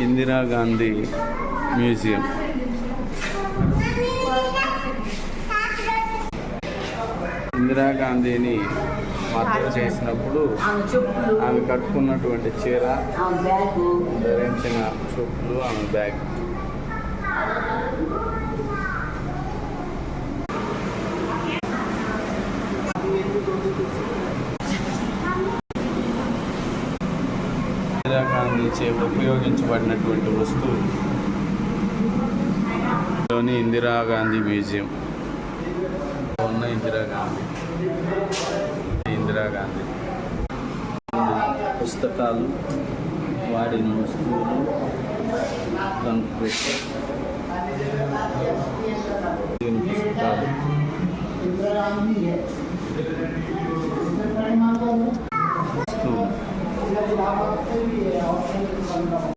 Indira Gandhi museum. ఇందిరాగాంధీని మద్దతు చేసినప్పుడు ఆమె కట్టుకున్నటువంటి చీర, ధరించిన చెప్పులు, ఆమె బ్యాగ్. ఇందిరాగాంధీ చే ఉపయోగించబడినటువంటి వస్తువు లోని ఇందిరాగాంధీ మ్యూజియం ఉన్న ఇందిరాగాంధీ పుస్తకాలు, వాడిన వస్తువులు, పుస్తకాలు, వస్తువులు.